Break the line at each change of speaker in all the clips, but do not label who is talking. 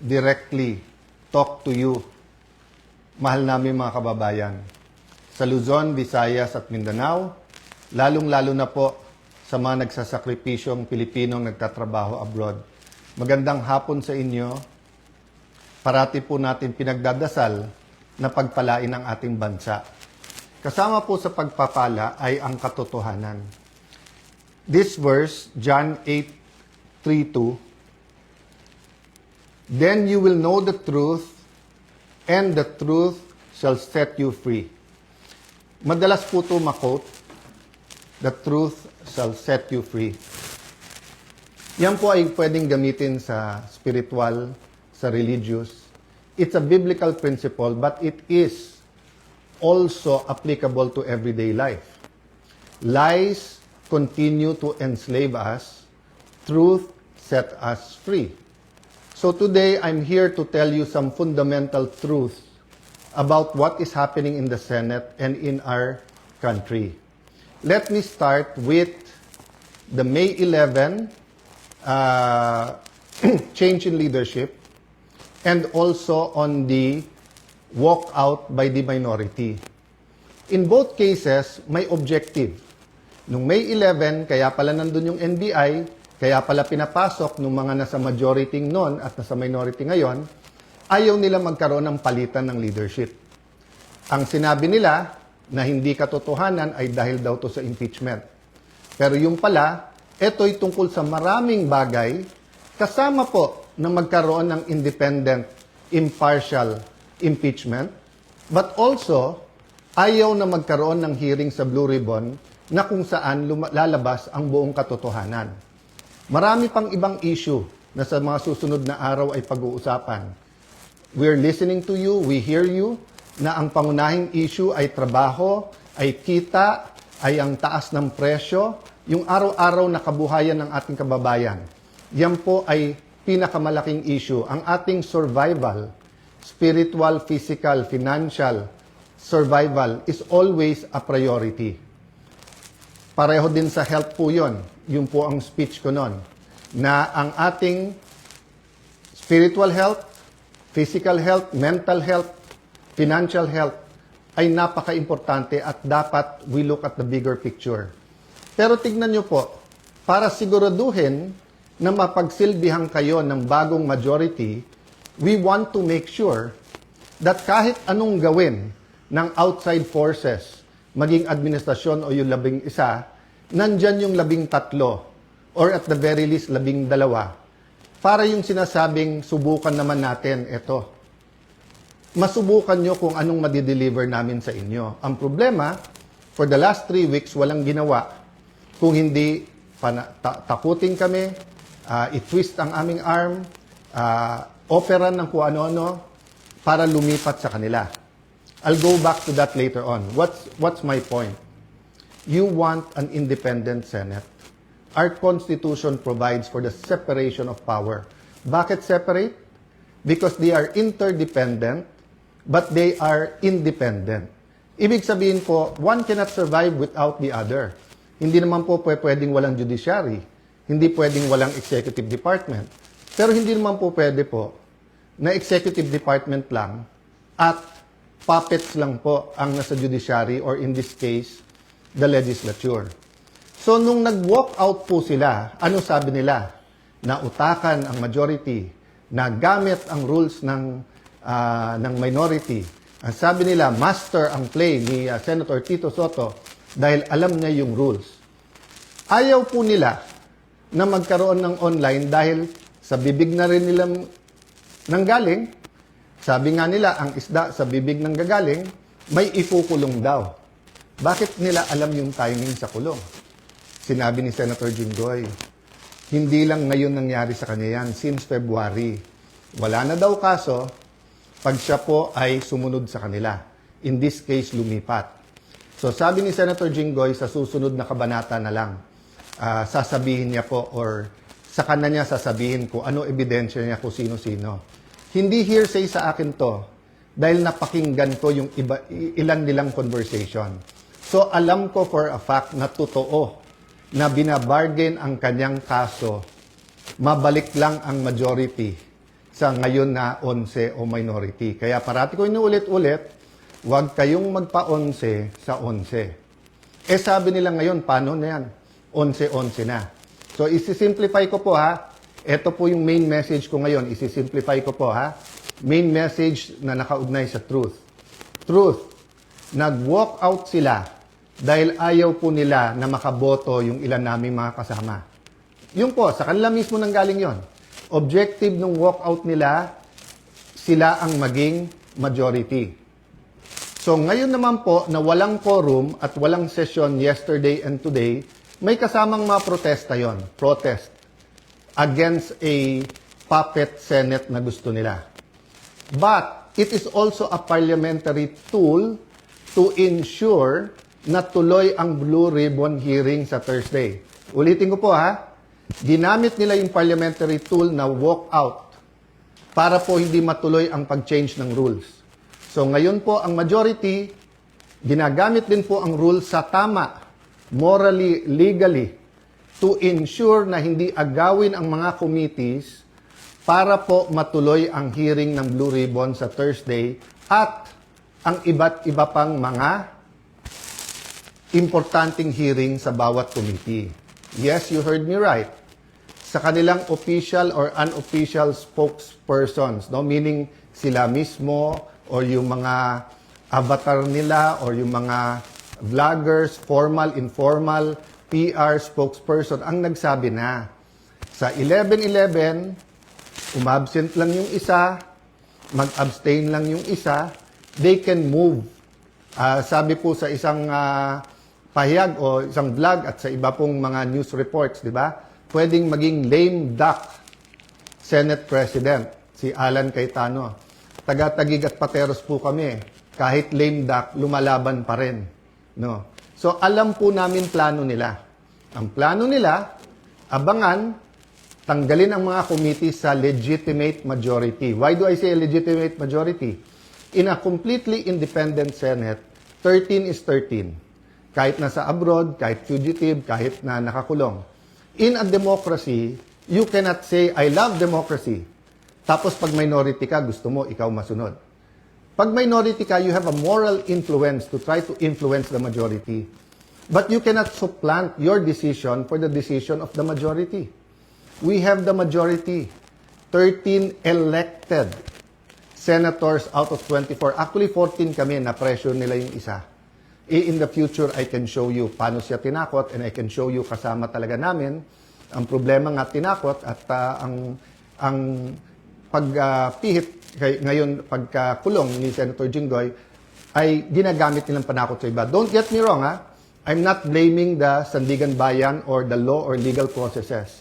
directly talk to you, mahal namin mga kababayan, sa Luzon, Visayas at Mindanao, lalong-lalo na po sa mga nagsasakripisyong Pilipinong nagtatrabaho abroad. Magandang hapon sa inyo. Parati po natin pinagdadasal na pagpalain ang ating bansa. Kasama po sa pagpapala ay ang katotohanan. This verse, John 8:3-2, "Then you will know the truth, and the truth shall set you free." Madalas po ito makot, "The truth shall set you free." Yan po ay pwedeng gamitin sa spiritual, sa religious. It's a biblical principle, but it is also applicable to everyday life. Lies continue to enslave us. Truth set us free. So today, I'm here to tell you some fundamental truths about what is happening in the Senate and in our country. Let me start with the May 11 change in leadership and also on the walkout by the minority. In both cases, may objective. Nung May 11, kaya pala nandun yung NBI, kaya pala pinapasok nung mga nasa majority noon at nasa minority ngayon, ayaw nila magkaroon ng palitan ng leadership. Ang sinabi nila na hindi katotohanan ay dahil daw to sa impeachment. Pero yung pala, ito'y tungkol sa maraming bagay, kasama po na magkaroon ng independent, impartial impeachment, but also ayaw na magkaroon ng hearing sa Blue Ribbon na kung saan lalabas ang buong katotohanan. Marami pang ibang issue na sa mga susunod na araw ay pag-uusapan. We're listening to you, we hear you, na ang pangunahing issue ay trabaho, ay kita, ay ang taas ng presyo, yung araw-araw na kabuhayan ng ating kababayan. Yan po ay pinakamalaking issue. Ang ating survival, spiritual, physical, financial survival is always a priority. Pareho din sa health po yun. Yun po ang speech ko nun. Na ang ating spiritual health, physical health, mental health, financial health ay napaka-importante at dapat we look at the bigger picture. Pero tignan nyo po, para siguraduhin na mapagsilbihan kayo ng bagong majority, we want to make sure that kahit anong gawin ng outside forces, maging administrasyon o yung 11, nandyan yung 13 or at the very least 12 para yung sinasabing subukan naman natin ito. Masubukan nyo kung anong madideliver namin sa inyo. Ang problema, for the last 3 weeks, walang ginawa. Kung hindi takutin kami, i-twist ang aming arm, operan ng kung ano-ano para lumipat sa kanila. I'll go back to that later on. What's my point? You want an independent Senate. Our Constitution provides for the separation of power. Bakit separate? Because they are interdependent, but they are independent. Ibig sabihin po, one cannot survive without the other. Hindi naman po pwedeng walang judiciary. Hindi pwedeng walang executive department. Pero hindi naman po pwede po na executive department lang at puppets lang po ang nasa judiciary or in this case, the legislature. So, nung nag-walk out po sila, ano sabi nila? Na utakan ang majority, na gamit ang rules ng minority. Ang sabi nila, master ang play ni Senator Tito Sotto dahil alam niya yung rules. Ayaw po nila na magkaroon ng online dahil sa bibig na rin nilang nanggaling. Sabi nga nila, ang isda sa bibig ng gagaling, may ipukulong daw. Bakit nila alam yung timing sa kulong? Sinabi ni Senator Jinggoy, hindi lang ngayon nangyari sa kanya yan, since February. Wala na daw kaso, pag siya po ay sumunod sa kanila. In this case, lumipat. So sabi ni Senator Jinggoy, sa susunod na kabanata na lang, sasabihin niya po or sa kanya niya sasabihin ko ano ebidensya niya kung sino-sino. Hindi hearsay sa akin to dahil napakinggan ko yung ilan nilang conversation. So alam ko for a fact na totoo na binabargain ang kanyang kaso, mabalik lang ang majority sa ngayon na 11 o minority. Kaya parati ko inuulit-ulit, huwag kayong magpa-11 sa 11. Sabi nila ngayon, paano na yan? 11-11 na. So, isi-simplify ko po ha. Ito po yung main message ko ngayon. Isi-simplify ko po ha. Main message na nakaugnay sa truth. Truth, nag-walk out sila dahil ayaw po nila na makaboto yung ilan naming mga kasama. Yung po, sa kanila mismo nanggaling yon. Objective ng walkout nila, sila ang maging majority. So ngayon naman po na walang quorum at walang session yesterday and today, may kasamang mga protesta yon. Protest against a puppet Senate na gusto nila. But it is also a parliamentary tool to ensure na tuloy ang Blue Ribbon hearing sa Thursday. Ulitin ko po ha, ginamit nila yung parliamentary tool na walk out para po hindi matuloy ang pag-change ng rules. So ngayon po ang majority, ginagamit din po ang rules sa tama, morally, legally, to ensure na hindi agawin ang mga committees para po matuloy ang hearing ng Blue Ribbon sa Thursday at ang iba't iba pang mga importanteng hearing sa bawat committee. Yes, you heard me right. Sa kanilang official or unofficial spokespersons, no? Meaning sila mismo or yung mga avatar nila or yung mga vloggers, formal, informal, PR spokesperson ang nagsabi na sa 11-11, umabsent lang yung isa, mag-abstain lang yung isa, they can move. Sabi po sa isang pahayag o isang vlog at sa iba pong mga news reports, di ba? Pwedeng maging lame duck Senate President, si Alan Cayetano. Taga-Taguig at Pateros po kami. Kahit lame duck, lumalaban pa rin. No? So, alam po namin plano nila. Ang plano nila, abangan, tanggalin ang mga committee sa legitimate majority. Why do I say legitimate majority? In a completely independent Senate, 13 is 13. Kahit nasa abroad, kahit fugitive, kahit na nakakulong. In a democracy, you cannot say, I love democracy. Tapos pag minority ka, gusto mo, ikaw masunod. Pag minority ka, you have a moral influence to try to influence the majority. But you cannot supplant your decision for the decision of the majority. We have the majority. 13 elected senators out of 24. Actually, 14 kami na pressure nila yung isa. In the future, I can show you paano siya tinakot and I can show you kasama talaga namin. Ang problema nga tinakot at ang pagpihit ngayon pagkakulong ni Senator Jinggoy ay ginagamit nilang panakot sa iba. Don't get me wrong, ha? I'm not blaming the Sandigan Bayan or the law or legal processes.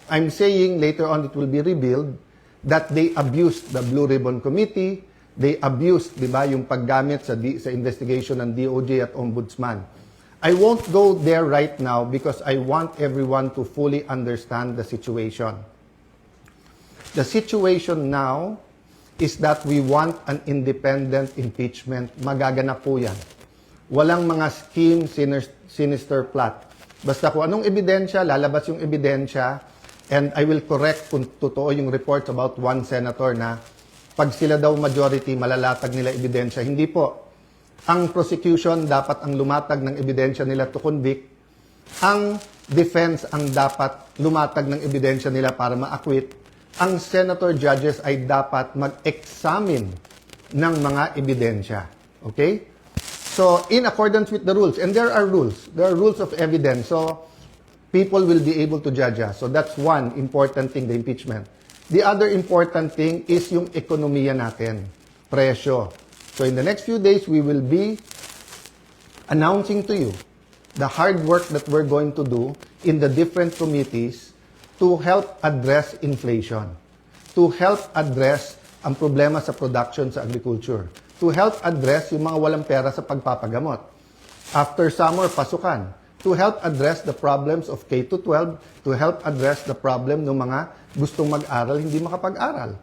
I'm saying later on it will be revealed that they abused the Blue Ribbon Committee, they abused, di ba, yung paggamit sa investigation ng DOJ at Ombudsman. I won't go there right now because I want everyone to fully understand the situation. The situation now is that we want an independent impeachment. Magaganap po yan. Walang mga scheme, sinister plot. Basta kung anong ebidensya, lalabas yung ebidensya, and I will correct kung totoo yung reports about one senator na pag sila daw majority, malalatag nila ebidensya. Hindi po. Ang prosecution dapat ang lumatag ng ebidensya nila to convict. Ang defense ang dapat lumatag ng ebidensya nila para ma-acquit. Ang senator judges ay dapat mag-examine ng mga ebidensya. Okay? So, in accordance with the rules, and there are rules of evidence, so people will be able to judge us. So that's one important thing, the impeachment. The other important thing is yung ekonomiya natin, presyo. So in the next few days, we will be announcing to you the hard work that we're going to do in the different committees to help address inflation, to help address ang problema sa production sa agriculture, to help address yung mga walang pera sa pagpapagamot. After summer, pasukan. To help address the problems of K-12, to help address the problem ng mga gustong mag-aral, hindi makapag-aral.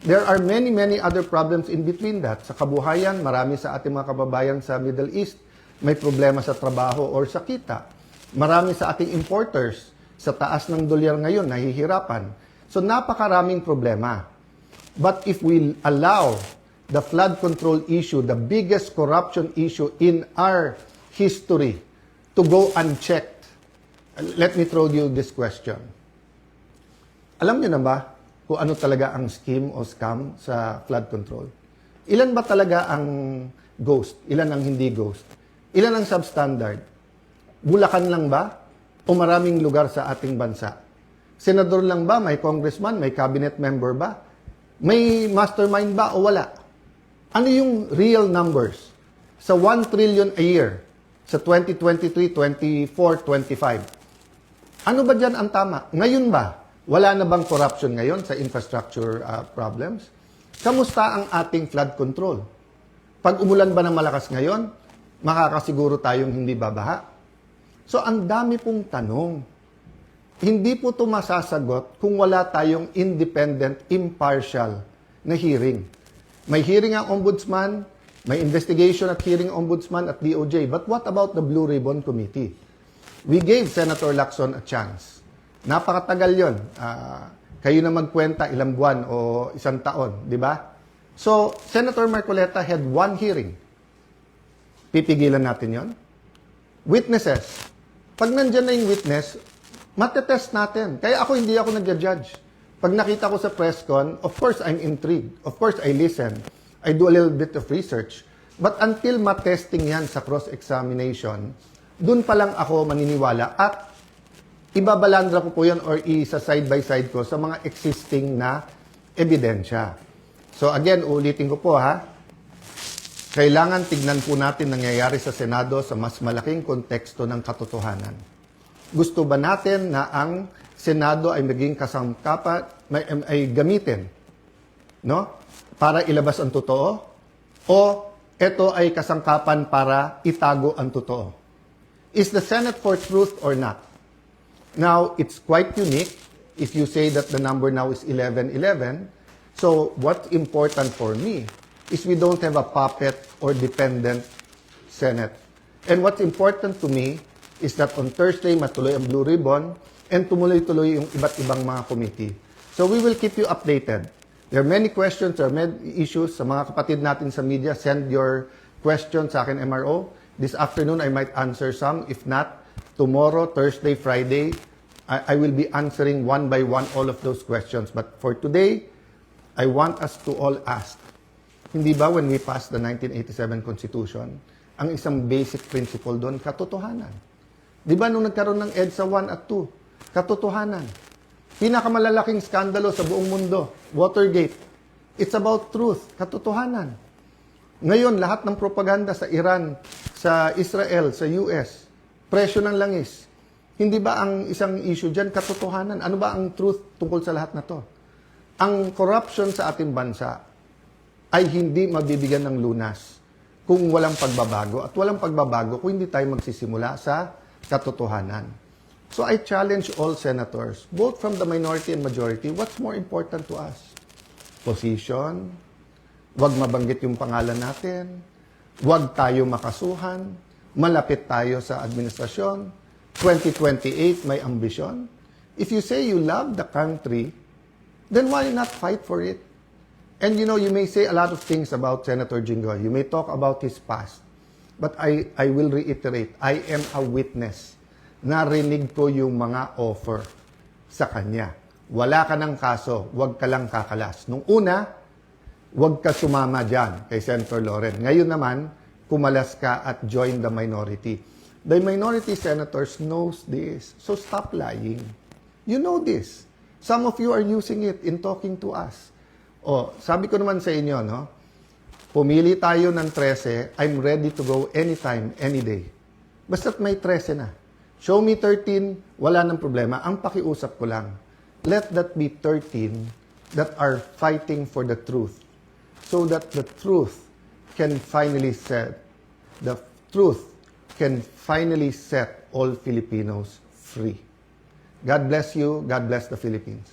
There are many, many other problems in between that. Sa kabuhayan, marami sa ating mga kababayan sa Middle East may problema sa trabaho or sa kita. Marami sa ating importers sa taas ng dolyar ngayon, nahihirapan. So napakaraming problema. But if we allow the flood control issue, the biggest corruption issue in our history, to go unchecked, let me throw you this question. Alam niyo na ba kung ano talaga ang scheme o scam sa flood control? Ilan ba talaga ang ghost? Ilan ang hindi ghost? Ilan ang substandard? Bulacan lang ba? O maraming lugar sa ating bansa? Senador lang ba? May congressman? May cabinet member ba? May mastermind ba o wala? Ano yung real numbers? Sa 1 trillion a year, sa 2023, 24, 25. Ano ba dyan ang tama? Ngayon ba? Wala na bang corruption ngayon sa infrastructure problems? Kamusta ang ating flood control? Pag umulan ba ng malakas ngayon, makakasiguro tayong hindi babaha? So, ang dami pong tanong. Hindi po ito masasagot kung wala tayong independent, impartial na hearing. May hearing ang ombudsman, may investigation at hearing ombudsman at DOJ. But what about the Blue Ribbon Committee? We gave Senator Lacson a chance. Napakatagal yon. Kayo na magkwenta ilang buwan o isang taon, di ba? So, Senator Marcoleta had one hearing. Pipigilan natin yon. Witnesses. Pag nandyan na yung witness, matetest natin. Kaya hindi ako nag-judge. Pag nakita ko sa press con, of course, I'm intrigued. Of course, I listen. I do a little bit of research. But until matesting yan sa cross-examination, dun pa lang ako maniniwala at ibabalandra ko po yan or isa side by side ko sa mga existing na ebidensya. So again, ulitin ko po ha, kailangan tignan po natin nangyayari sa Senado sa mas malaking konteksto ng katotohanan. Gusto ba natin na ang Senado ay maging kasangkapan, ay gamitin, no? Para ilabas ang totoo? O ito ay kasangkapan para itago ang totoo? Is the Senate for truth or not? Now, it's quite unique if you say that the number now is 11-11. So, what's important for me is we don't have a puppet or dependent Senate. And what's important to me is that on Thursday, matuloy ang Blue Ribbon and tumuloy-tuloy yung iba't ibang mga committee. So, we will keep you updated. There are many questions, there are many issues. Sa mga kapatid natin sa media, send your questions sa akin, MRO. This afternoon, I might answer some. If not, tomorrow, Thursday, Friday, I will be answering one by one all of those questions. But for today, I want us to all ask, hindi ba when we passed the 1987 Constitution, ang isang basic principle doon, katotohanan? Di ba nung nagkaroon ng EDSA 1 at 2, katotohanan? Pinakamalalaking skandalo sa buong mundo, Watergate. It's about truth, katotohanan. Ngayon, lahat ng propaganda sa Iran, sa Israel, sa US, presyo ng langis. Hindi ba ang isang issue dyan, katotohanan? Ano ba ang truth tungkol sa lahat na to? Ang corruption sa ating bansa ay hindi mabibigyan ng lunas kung walang pagbabago. At walang pagbabago kung hindi tayo magsisimula sa katotohanan. So I challenge all senators, both from the minority and majority, what's more important to us? Position, wag mabanggit yung pangalan natin, wag tayo makasuhan, malapit tayo sa administrasyon, 2028 may ambisyon. If you say you love the country, then why not fight for it? And you know, you may say a lot of things about Senator Jinggoy. You may talk about his past. But I will reiterate, I am a witness. Narinig ko yung mga offer sa kanya. Wala ka ng kaso, wag ka lang kakalas. Nung una, wag ka sumama dyan kay Senator Loren. Ngayon naman, kumalas ka at join the minority. The minority senators knows this. So stop lying. You know this. Some of you are using it in talking to us. Oh, sabi ko naman sa inyo, no? Pumili tayo ng 13, I'm ready to go anytime, any day. Basta't may 13 na. Show me 13, wala nang problema. Ang pakiusap ko lang, let that be 13 that are fighting for the truth. So that the truth can finally set all Filipinos free. God bless you. God bless the Philippines.